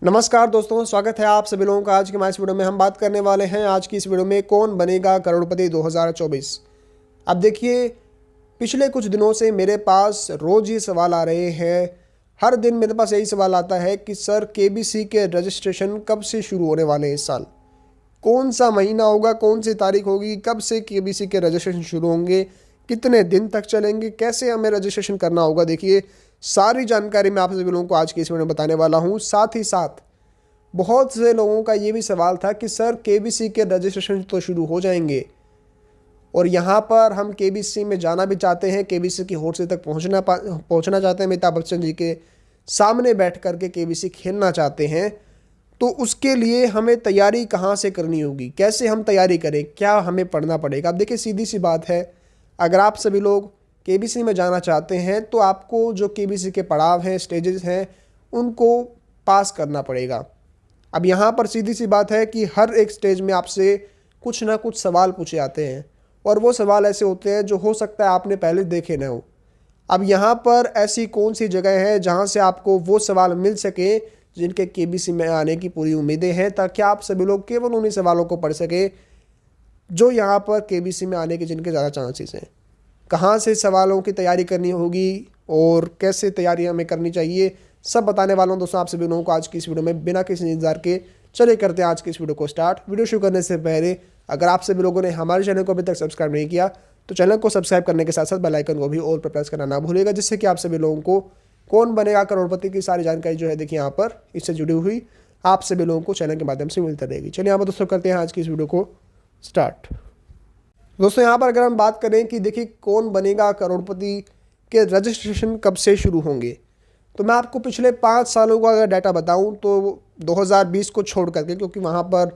नमस्कार दोस्तों, स्वागत है आप सभी लोगों का। आज की हमारी इस वीडियो में हम बात करने वाले हैं आज की इस वीडियो में कौन बनेगा करोड़पति 2024। अब देखिए, पिछले कुछ दिनों से मेरे पास रोज़ ये सवाल आ रहे हैं। हर दिन मेरे पास यही सवाल आता है कि सर केबीसी के रजिस्ट्रेशन कब से शुरू होने वाले हैं इस साल, कौन सा महीना होगा, कौन सी तारीख होगी, कब से केबीसी के रजिस्ट्रेशन शुरू होंगे, कितने दिन तक चलेंगे, कैसे हमें रजिस्ट्रेशन करना होगा। देखिए, सारी जानकारी मैं आप सभी लोगों को आज की इस वीडियो में बताने वाला हूं। साथ ही साथ बहुत से लोगों का ये भी सवाल था कि सर केबीसी के रजिस्ट्रेशन तो शुरू हो जाएंगे और यहाँ पर हम केबीसी में जाना भी चाहते हैं, केबीसी की हौद तक पहुँचना चाहते हैं, अमिताभ बच्चन जी के सामने बैठ कर के केबीसी खेलना चाहते हैं, तो उसके लिए हमें तैयारी कहाँ से करनी होगी, कैसे हम तैयारी करें, क्या हमें पढ़ना पड़ेगा। अब देखिए, सीधी सी बात है, अगर आप सभी लोग केबीसी में जाना चाहते हैं तो आपको जो केबीसी के पड़ाव हैं, स्टेजेस हैं, उनको पास करना पड़ेगा। अब यहाँ पर सीधी सी बात है कि हर एक स्टेज में आपसे कुछ ना कुछ सवाल पूछे जाते हैं और वो सवाल ऐसे होते हैं जो हो सकता है आपने पहले देखे ना हो। अब यहाँ पर ऐसी कौन सी जगह है जहाँ से आपको वो सवाल मिल सके जिनके केबीसी में आने की पूरी उम्मीदें हैं, ताकि आप सभी लोग केवल उन्हीं सवालों को पढ़ सके जो यहाँ पर केबीसी में आने के जिनके ज़्यादा चांसेस हैं। कहाँ से सवालों की तैयारी करनी होगी और कैसे तैयारी हमें करनी चाहिए, सब बताने वाला हूँ दोस्तों आप सभी लोगों को आज की इस वीडियो में। बिना किसी इंतजार के चलिए करते हैं आज की इस वीडियो को स्टार्ट। वीडियो शुरू करने से पहले अगर आप सभी लोगों ने हमारे चैनल को अभी तक सब्सक्राइब नहीं किया तो चैनल को सब्सक्राइब करने के साथ साथ बेल आइकन को भी ऑल पर प्रेस करना ना भूलिएगा, जिससे कि आप सभी लोगों को कौन बनेगा करोड़पति की सारी जानकारी जो है देखिए यहाँ पर इससे जुड़ी हुई आप सभी लोगों को चैनल के माध्यम से मिलती रहेगी। चलिए यहाँ पर दोस्तों करते हैं आज की इस वीडियो को स्टार्ट। दोस्तों यहाँ पर अगर हम बात करें कि देखिए कौन बनेगा करोड़पति के रजिस्ट्रेशन कब से शुरू होंगे, तो मैं आपको पिछले 5 सालों का अगर डाटा बताऊं तो 2020 को छोड़ करके, क्योंकि वहाँ पर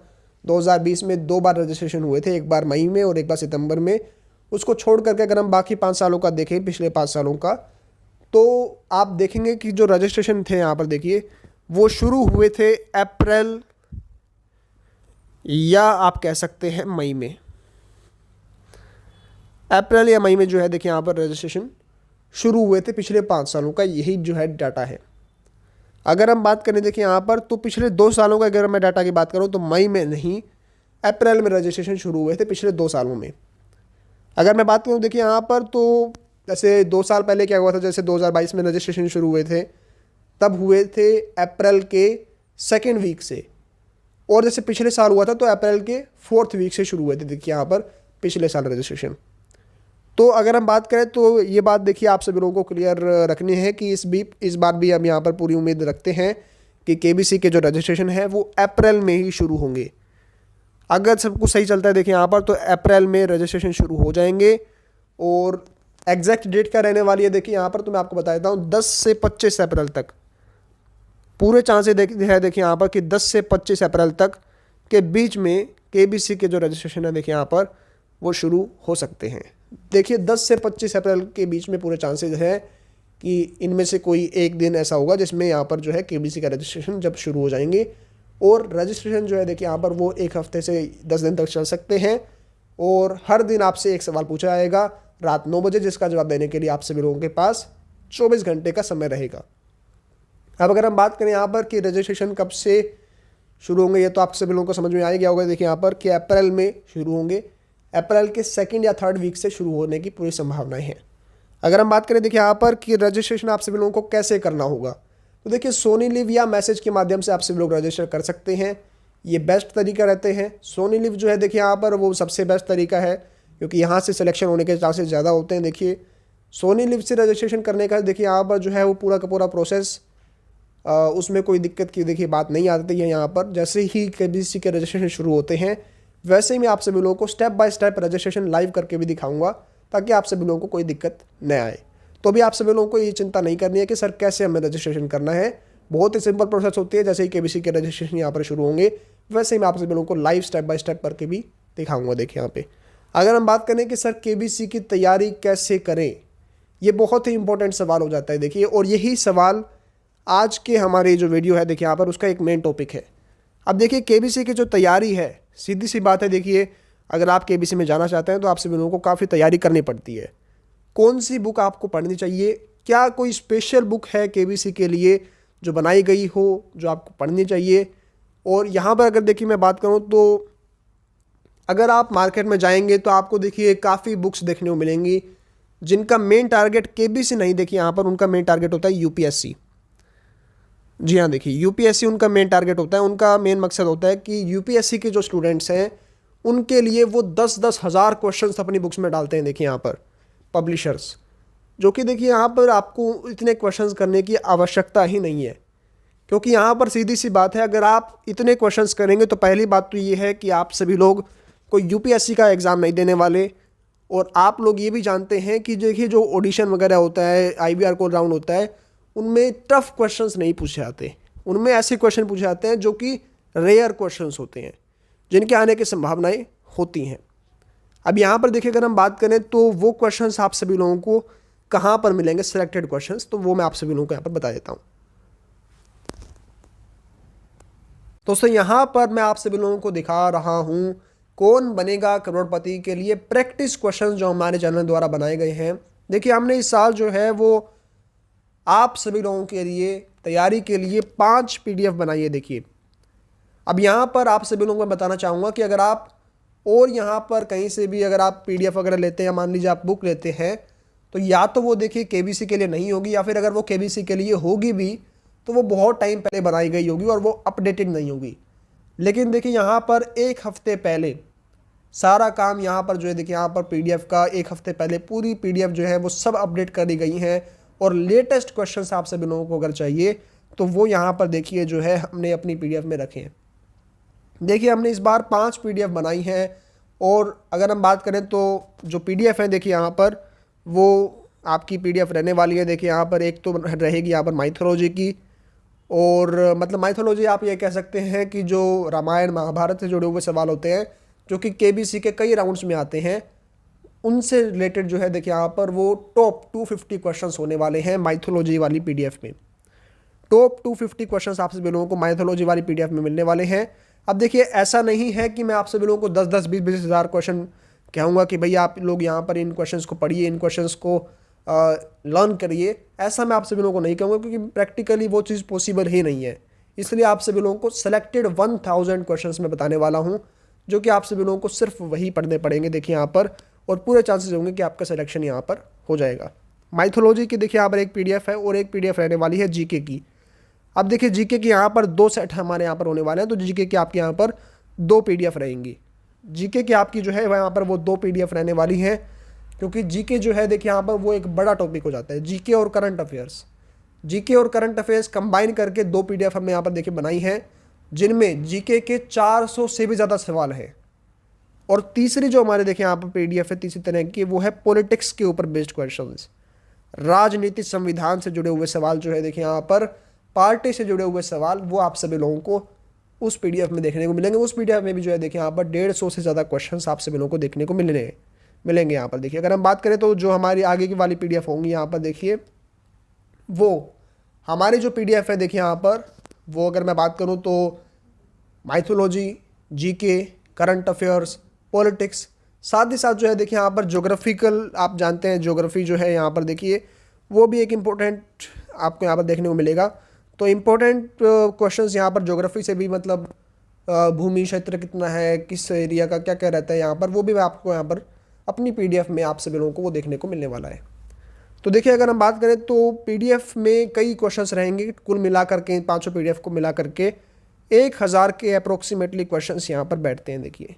2020 में 2 बार रजिस्ट्रेशन हुए थे, एक बार मई में और एक बार सितंबर में, उसको छोड़ करके अगर हम बाकी 5 सालों का देखें, पिछले 5 सालों का, तो आप देखेंगे कि जो रजिस्ट्रेशन थे यहाँ पर देखिए वो शुरू हुए थे अप्रैल या आप कह सकते हैं मई में। अप्रैल या मई में जो है देखिए यहाँ पर रजिस्ट्रेशन शुरू हुए थे पिछले 5 सालों का, यही जो है डाटा है। अगर हम बात करें देखिए यहाँ पर तो पिछले 2 सालों का अगर मैं डाटा की बात करूँ तो मई में नहीं, अप्रैल में रजिस्ट्रेशन शुरू हुए थे पिछले 2 सालों में। अगर मैं बात करूँ देखिए यहाँ पर तो जैसे 2 साल पहले क्या हुआ था, जैसे 2022 में रजिस्ट्रेशन शुरू हुए थे तब हुए थे अप्रैल के 2nd वीक से, और जैसे पिछले साल हुआ था तो अप्रैल के 4th वीक से शुरू हुए थे देखिए यहाँ पर पिछले साल रजिस्ट्रेशन। तो अगर हम बात करें तो ये बात देखिए आप सभी लोगों को क्लियर रखनी है कि इस बार भी हम यहाँ पर पूरी उम्मीद रखते हैं कि केबीसी के जो रजिस्ट्रेशन है वो अप्रैल में ही शुरू होंगे। अगर सब कुछ सही चलता है देखिए यहाँ पर तो अप्रैल में रजिस्ट्रेशन शुरू हो जाएंगे, और एग्जैक्ट डेट क्या रहने वाली है देखिए यहाँ पर तो मैं आपको बता देता हूँ 10 से 25 अप्रैल तक पूरे चांसेस है देखिए यहाँ पर कि 10 से 25 अप्रैल तक के बीच में केबीसी के जो रजिस्ट्रेशन है देखिए यहाँ पर वो शुरू हो सकते हैं। देखिए 10 से 25 अप्रैल के बीच में पूरे चांसेस है कि इनमें से कोई एक दिन ऐसा होगा जिसमें यहाँ पर जो है केबीसी का रजिस्ट्रेशन जब शुरू हो जाएंगे, और रजिस्ट्रेशन जो है देखिए यहाँ पर वो 1 हफ्ते से 10 दिन तक चल सकते हैं, और हर दिन आपसे एक सवाल पूछा जाएगा रात 9 बजे, जिसका जवाब देने के लिए आप सभी लोगों के पास 24 घंटे का समय रहेगा। अब अगर हम बात करें यहाँ पर कि रजिस्ट्रेशन कब से शुरू होंगे, ये तो आप सभी लोगों को समझ में आ गया होगा देखिए यहाँ पर कि अप्रैल में शुरू होंगे, अप्रैल के 2nd या 3rd वीक से शुरू होने की पूरी संभावनाएं हैं। अगर हम बात करें देखिए यहाँ पर कि रजिस्ट्रेशन आप सभी लोगों को कैसे करना होगा, तो देखिए सोनी लिव या मैसेज के माध्यम से आप सभी लोग रजिस्टर कर सकते हैं, ये बेस्ट तरीका रहते हैं। सोनी लिव जो है देखिए यहाँ पर वो सबसे बेस्ट तरीका है, क्योंकि यहाँ से सिलेक्शन होने के चांसेस ज़्यादा होते हैं। देखिए सोनी लिव से रजिस्ट्रेशन करने का देखिए यहाँ पर जो है वो पूरा का पूरा प्रोसेस, उसमें कोई दिक्कत की देखिए बात नहीं आती है। यहाँ पर जैसे ही केबीसी के रजिस्ट्रेशन शुरू होते हैं वैसे ही मैं आप सभी लोगों को step by step registration live करके भी दिखाऊंगा, ताकि आप सभी लोगों को कोई दिक्कत न आए। तो भी आप सभी लोगों को ये चिंता नहीं करनी है कि सर कैसे हमें रजिस्ट्रेशन करना है, बहुत ही सिंपल प्रोसेस होती है। जैसे ही केबीसी के रजिस्ट्रेशन यहाँ पर शुरू होंगे वैसे ही मैं आप सभी लोगों को लाइव स्टेप बाय स्टेप करके भी दिखाऊंगा। देखिए यहाँ पे अगर हम बात करें कि सर केबीसी की तैयारी कैसे करें, ये बहुत ही इंपॉर्टेंट सवाल हो जाता है देखिए, और यही सवाल आज के हमारे जो वीडियो है देखिए यहाँ पर उसका एक मेन टॉपिक है। अब देखिए केबीसी की जो तैयारी है, सीधी सी बात है, देखिए अगर आप केबीसी में जाना चाहते हैं तो आप सभी लोगों को काफ़ी तैयारी करनी पड़ती है। कौन सी बुक आपको पढ़नी चाहिए, क्या कोई स्पेशल बुक है केबीसी के लिए जो बनाई गई हो, जो आपको पढ़नी चाहिए। और यहाँ पर अगर देखिए मैं बात करूँ तो अगर आप मार्केट में जाएंगे तो आपको देखिए काफ़ी बुक्स देखने को मिलेंगी जिनका मेन टारगेट केबीसी नहीं, देखिए यहाँ पर उनका मेन टारगेट होता है यूपीएससी। जी हाँ, देखिए यूपीएससी उनका मेन टारगेट होता है, उनका मेन मकसद होता है कि यूपीएससी के जो स्टूडेंट्स हैं उनके लिए वो 10-10 हज़ार क्वेश्चंस अपनी बुक्स में डालते हैं। देखिए यहाँ पर पब्लिशर्स, जो कि देखिए यहाँ पर आपको इतने क्वेश्चंस करने की आवश्यकता ही नहीं है, क्योंकि यहाँ पर सीधी सी बात है, अगर आप इतने क्वेश्चंस करेंगे तो पहली बात तो ये है कि आप सभी लोग कोई यूपीएससी का एग्ज़ाम नहीं देने वाले। और आप लोग ये भी जानते हैं कि देखिए जो ऑडिशन वगैरह होता है, आईवीआर कोड राउंड होता है, उनमें टफ क्वेश्चंस नहीं पूछे जाते, उनमें ऐसे क्वेश्चन पूछे जाते हैं जो कि रेयर क्वेश्चंस होते हैं, जिनके आने की संभावनाएं होती हैं। अब यहाँ पर देखिए अगर हम बात करें तो वो क्वेश्चंस आप सभी लोगों को कहाँ पर मिलेंगे, सिलेक्टेड क्वेश्चंस, तो वो मैं आप सभी लोगों को यहाँ पर बता देता हूँ। दोस्तों यहाँ पर मैं आप सभी लोगों को दिखा रहा हूँ कौन बनेगा करोड़पति के लिए प्रैक्टिस क्वेश्चंस जो हमारे चैनल द्वारा बनाए गए हैं। देखिए हमने इस साल जो है वो आप सभी लोगों के लिए तैयारी के लिए 5 पीडीएफ बनाई है। देखिए अब यहाँ पर आप सभी लोगों को मैं बताना चाहूँगा कि अगर आप और यहाँ पर कहीं से भी अगर आप पीडीएफ वगैरह लेते हैं, मान लीजिए आप बुक लेते हैं, तो या तो वो देखिए केबीसी के लिए नहीं होगी, या फिर अगर वो केबीसी के लिए होगी भी तो वो बहुत टाइम पहले बनाई गई होगी और वो अपडेटेड नहीं होगी। लेकिन देखिए यहाँ पर एक हफ्ते पहले सारा काम यहाँ पर जो है, देखिए यहाँ पर पीडीएफ का एक हफ्ते पहले पूरी पीडीएफ जो है वो सब अपडेट कर दी गई हैं। और लेटेस्ट क्वेश्चंस आप सभी लोगों को अगर चाहिए तो वो यहाँ पर देखिए जो है हमने अपनी पीडीएफ में रखे हैं। देखिए हमने इस बार 5 पीडीएफ बनाई हैं। और अगर हम बात करें तो जो पीडीएफ है देखिए यहाँ पर वो आपकी पीडीएफ रहने वाली है। देखिए यहाँ पर एक तो रहेगी यहाँ पर माइथोलॉजी की, और मतलब माइथोलॉजी आप ये कह सकते हैं कि जो रामायण महाभारत से जुड़े हुए सवाल होते हैं जो कि केबीसी के कई राउंड्स में आते हैं, उनसे रिलेटेड जो है देखिए यहाँ पर वो टॉप 250 क्वेश्चंस होने वाले हैं माइथोलॉजी वाली पीडीएफ में। टॉप 250 क्वेश्चंस आप सभी लोगों को माइथोलॉजी वाली पीडीएफ में मिलने वाले हैं। अब देखिए ऐसा नहीं है कि मैं आप सभी लोगों को 10-10, 20-20 हज़ार क्वेश्चन कहूँगा कि भाई आप लोग यहाँ पर इन क्वेश्चंस को पढ़िए, इन क्वेश्चंस को लर्न करिए, ऐसा मैं आप सभी लोगों को नहीं कहूँगा, क्योंकि प्रैक्टिकली वो चीज़ पॉसिबल ही नहीं है। इसलिए आप सभी लोगों को सेलेक्टेड 1000 क्वेश्चंस मैं बताने वाला हूँ, जो कि आप सभी लोगों को सिर्फ वही पढ़ने पड़ेंगे देखिए यहाँ पर, और पूरे चांसेस होंगे कि आपका सिलेक्शन यहाँ पर हो जाएगा। माइथोलॉजी की देखिए यहाँ पर एक पीडीएफ है और एक पीडीएफ रहने वाली है जीके की। अब देखिए जीके की यहाँ पर 2 सेट हमारे यहाँ पर होने वाले हैं, तो जीके की आपके यहाँ पर 2 पीडीएफ रहेंगी। जीके की आपकी जो है वह यहाँ पर वो 2 पीडीएफ रहने वाली हैं, क्योंकि जीके जो है देखिए यहाँ पर वो एक बड़ा टॉपिक हो जाता है। जीके और करंट अफेयर्स, जीके और करंट अफेयर्स कंबाइन करके 2 पीडीएफ हमने यहाँ पर देखिए बनाई हैं, जिनमें जीके के 400 से भी ज़्यादा सवाल हैं। और तीसरी जो हमारे देखिए यहाँ पर पीडीएफ है तीसरी तरह की, वो है पॉलिटिक्स के ऊपर बेस्ड क्वेश्चंस, राजनीति संविधान से जुड़े हुए सवाल जो है देखिए यहाँ पर, पार्टी से जुड़े हुए सवाल, वो आप सभी लोगों को उस पीडीएफ में देखने को मिलेंगे। उस पीडीएफ में भी जो है देखिए यहाँ पर 150 से ज़्यादा क्वेश्चंस आप सभी लोगों को देखने को मिलेंगे यहाँ पर। देखिए अगर हम बात करें तो जो हमारी आगे की वाली पीडीएफ होंगी यहाँ पर देखिए, वो हमारी जो पीडीएफ है देखिए यहाँ पर, वो अगर मैं बात करूँ तो mythology, GK, current affairs, politics, साथ ही साथ जो है देखिए यहाँ पर ज्योग्राफिकल, आप जानते हैं ज्योग्राफी जो है यहाँ पर देखिए वो भी एक इम्पोर्टेंट आपको यहाँ पर देखने को मिलेगा। तो इम्पोर्टेंट क्वेश्चंस यहाँ पर ज्योग्राफी से भी, मतलब भूमि क्षेत्र कितना है, किस एरिया का क्या क्या रहता है यहाँ पर, वो भी मैं आपको यहाँ पर अपनी पीडीएफ में आप सभी लोगों को वो देखने को मिलने वाला है। तो देखिए अगर हम बात करें तो पीडीएफ में कई क्वेश्चंस रहेंगे, कुल मिलाकर के 5 पीडीएफ को मिला करके 1000 के अप्रोक्सीमेटली क्वेश्चंस यहाँ पर बैठते हैं देखिए।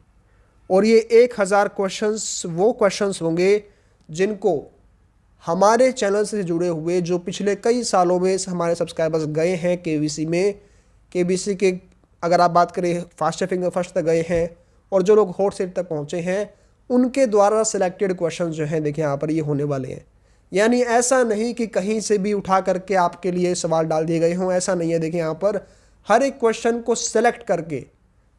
और ये 1000 क्वेश्चंस वो क्वेश्चंस होंगे जिनको हमारे चैनल से जुड़े हुए जो पिछले कई सालों में हमारे सब्सक्राइबर्स गए हैं केबीसी में, केबीसी के अगर आप बात करें फास्ट फिंगर फर्स्ट तक गए हैं, और जो लोग हॉट सीट तक पहुँचे हैं, उनके द्वारा सिलेक्टेड क्वेश्चन जो हैं देखिए यहाँ पर ये होने वाले हैं। यानी ऐसा नहीं कि कहीं से भी उठा करके आपके लिए सवाल डाल दिए गए हों, ऐसा नहीं है। देखिए यहाँ पर हर एक क्वेश्चन को सेलेक्ट करके,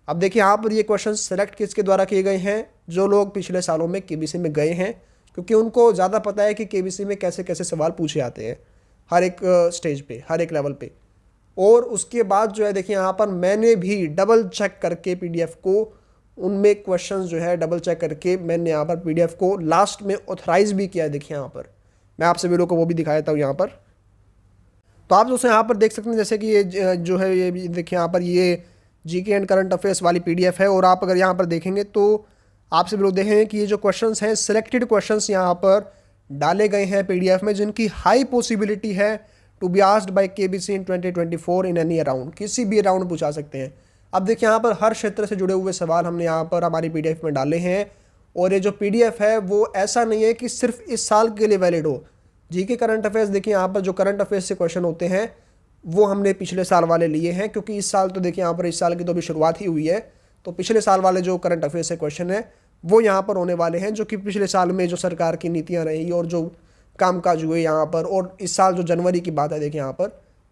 अब देखिए यहाँ पर ये क्वेश्चन सेलेक्ट किसके द्वारा किए गए हैं, जो लोग पिछले सालों में केबीसी में गए हैं, क्योंकि उनको ज़्यादा पता है कि केबीसी में कैसे कैसे सवाल पूछे जाते हैं हर एक स्टेज पे, हर एक लेवल पे। और उसके बाद जो है देखिए यहाँ पर मैंने भी डबल चेक करके पीडीएफ को, उनमें क्वेश्चंस जो है डबल चेक करके मैंने यहाँ पर पीडीएफ को लास्ट में ऑथराइज भी किया है। देखिए यहाँ पर मैं आप सभी लोगों को वो भी दिखा देता हूँ यहाँ पर। तो आप दोस्तों यहाँ पर देख सकते हैं जैसे कि ये जो है ये देखिए यहाँ पर ये जीके एंड करंट अफेयर्स वाली पीडीएफ है। और आप अगर यहाँ पर देखेंगे तो आप सभी लोग देखेंगे कि ये जो क्वेश्चंस हैं सिलेक्टेड क्वेश्चंस यहाँ पर डाले गए हैं पीडीएफ में, जिनकी हाई पॉसिबिलिटी है to be asked by KBC in 2024 in any round, किसी भी राउंड पूछा सकते हैं। अब देखिए यहाँ पर हर क्षेत्र से जुड़े हुए सवाल हमने यहाँ पर हमारी पीडीएफ में डाले हैं। और ये जो पीडीएफ है वो ऐसा नहीं है कि सिर्फ इस साल के लिए वैलिड हो। जीके करंट अफेयर्स देखिए यहाँ पर जो करंट अफेयर्स से क्वेश्चन होते हैं वो हमने पिछले साल वाले लिए हैं, क्योंकि इस साल तो देखिए यहाँ पर इस साल की तो अभी शुरुआत ही हुई है। तो पिछले साल वाले जो करंट अफेयर्स से क्वेश्चन है वो यहाँ पर होने वाले हैं, जो कि पिछले साल में जो सरकार की नीतियाँ रही और जो कामकाज हुए यहाँ पर, और इस साल जो जनवरी की बात है देखिए यहाँ पर,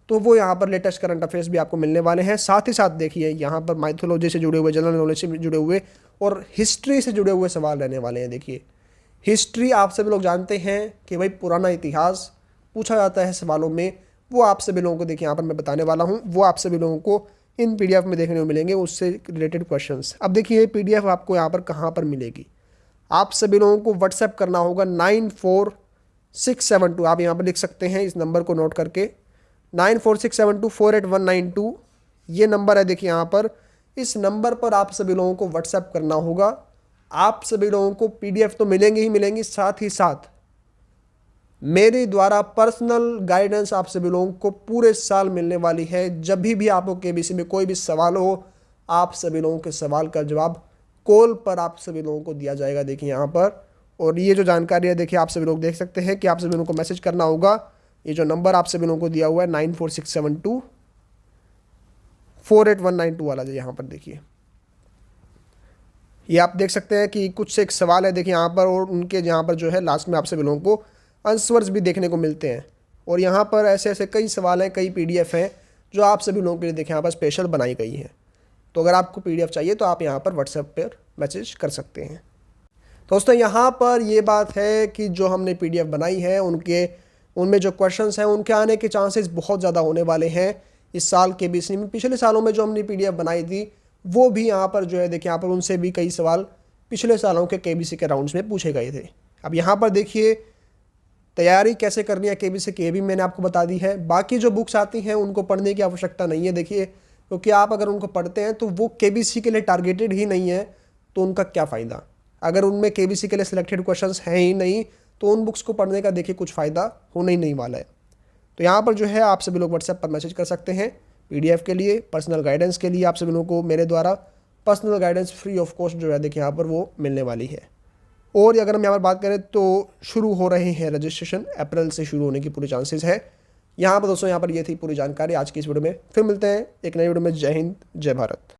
तो वो यहाँ पर लेटेस्ट करंट अफेयर्स भी आपको मिलने वाले हैं। साथ ही साथ देखिए यहाँ पर माइथोलॉजी से जुड़े हुए, जनरल नॉलेज से जुड़े हुए और हिस्ट्री से जुड़े हुए सवाल रहने वाले हैं। देखिए हिस्ट्री आप सभी लोग जानते हैं कि भाई पुराना इतिहास पूछा जाता है सवालों में, वो आप सभी लोगों को देखिए यहाँ पर मैं बताने वाला हूँ, वो आप सभी लोगों को इन पीडीएफ में देखने को मिलेंगे, उससे रिलेटेड क्वेश्चंस। अब देखिए ये पीडीएफ आपको यहाँ पर कहाँ पर मिलेगी। आप सभी लोगों को व्हाट्सएप करना होगा 94672, आप यहाँ पर लिख सकते हैं इस नंबर को नोट करके, 9467248192 ये नंबर है। देखिए यहाँ पर इस नंबर पर आप सभी लोगों को व्हाट्सएप करना होगा। आप सभी लोगों को पीडीएफ तो मिलेंगे ही मिलेंगी, साथ ही साथ मेरे द्वारा पर्सनल गाइडेंस आप सभी लोगों को पूरे साल मिलने वाली है। जब भी आपको केबीसी में कोई भी सवाल हो, आप सभी लोगों के सवाल का जवाब कॉल पर आप सभी लोगों को दिया जाएगा। देखिए यहाँ पर, और ये जो जानकारी है देखिए आप सभी लोग देख सकते हैं कि आप सभी लोगों को मैसेज करना होगा। ये जो नंबर आप सभी लोगों को दिया हुआ है 9467248192 वाला, जो यहाँ पर देखिए ये आप देख सकते हैं कि कुछ से एक सवाल है देखिए यहाँ पर, और उनके यहाँ पर जो है लास्ट में आप सभी लोगों को आंसर्स भी देखने को मिलते हैं। और यहाँ पर ऐसे ऐसे कई सवाल हैं, कई पीडीएफ हैं जो आप सभी लोगों के लिए देखिए यहाँ पर स्पेशल बनाई गई हैं। तो अगर आपको पीडीएफ चाहिए तो आप यहाँ पर व्हाट्सएप पर मैसेज कर सकते हैं। दोस्तों यहाँ पर ये बात है कि जो हमने पीडीएफ बनाई है उनमें जो क्वेश्चंस हैं उनके आने के चांसेस बहुत ज़्यादा होने वाले हैं इस साल केबीसी में। पिछले सालों में जो हमने पीडीएफ बनाई थी वो भी यहाँ पर जो है देखिए यहाँ पर उनसे भी कई सवाल पिछले सालों के केबीसी के राउंड्स में पूछे गए थे। अब यहाँ पर देखिए तैयारी कैसे करनी है केबीसी की, ये भी मैंने आपको बता दी है। बाकी जो बुक्स आती हैं उनको पढ़ने की आवश्यकता नहीं है देखिए, क्योंकि आप अगर उनको पढ़ते हैं तो वो केबीसी के लिए टारगेटेड ही नहीं है, तो उनका क्या फ़ायदा। अगर उनमें केबीसी के लिए सिलेक्टेड क्वेश्चंस हैं ही नहीं तो उन बुक्स को पढ़ने का देखिए कुछ फ़ायदा होने ही नहीं वाला है। तो यहाँ पर जो है आप सभी लोग व्हाट्सएप पर मैसेज कर सकते हैं पीडीएफ के लिए, पर्सनल गाइडेंस के लिए। आप सभी लोगों को मेरे द्वारा personal guidance free of cost जो है देखिए यहाँ पर वो मिलने वाली है। और अगर हम यहाँ पर बात करें तो शुरू हो रहे हैं रजिस्ट्रेशन, अप्रैल से शुरू होने की पूरी चांसेस है। यहाँ पर दोस्तों यहाँ पर ये थी पूरी जानकारी आज की इस वीडियो में। फिर मिलते हैं एक नई वीडियो में। जय हिंद, जय भारत।